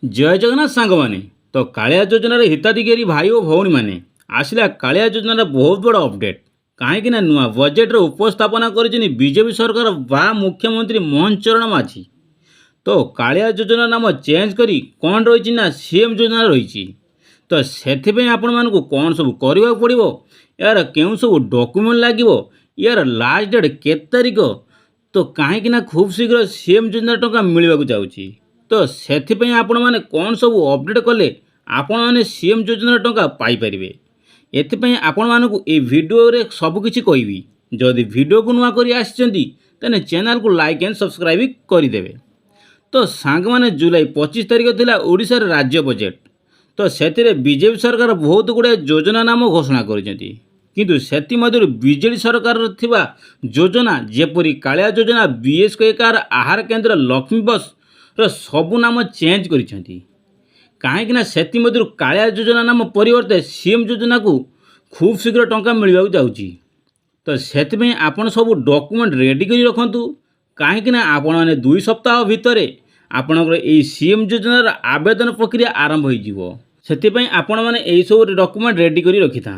जय जगन्नाथ सांग मैंने तो कालिया योजनार हिताधिकारी भाई और भौणी मैंने आसला कालिया योजनार बहुत बड़ अपडेट कहीं नुआ बजेट्रे उपस्थापना कर बीजेपी सरकार बा मुख्यमंत्री मोहन चरण माझी। तो कालिया योजना नाम चेंज करी कौन रही ना सीएम योजना रही। तो से आपण मानक कौन सब करने पड़ो यार क्यों सब डॉक्यूमेंट लगे यार लास्ट डेट के तारीख तो कहीं खूब शीघ्र सीएम योजना टंका मिलवाक जाऊँगी। तो से आपण मैंने कौन सब अपडेट कले आपण मैंने सीएम योजना टंका पाइपर एपाई आपण मानक ये वीडियो रे सबकि कहबी। जदि वीडियो को नुआ कर आसने चैनल को लाइक एंड सब्सक्राइब करदे। तो सांग मैंने जुलाई 25 तारीख थिला ओडिशार राज्य बजेट। तो से बीजेपी सरकार बहुत गुड़ाए योजना नाम घोषणा करिसेंती किंतु सेति मध्यरु बीजेडी सरकार थिबा योजना जेपरी कालिया योजना बीएसकेआर आहार केन्द्र लक्ष्मी बस रो सबु नाम चेंज करिसेंती कहीं सेति मध्यरु कालिया योजना नाम परिवर्ते सीएम योजना को खूब शीघ्र टंका मिलवाक जाउची। तो से आपण सब डॉक्यूमेंट रेडी करी रखंतु कहीं आपण माने 2 सप्ताह भितर आपणकर यही सीएम योजनार आवेदन प्रक्रिया आरंभ हो। से आपण मैंने यही सब डॉक्यूमेंट रेडी करी रखि था।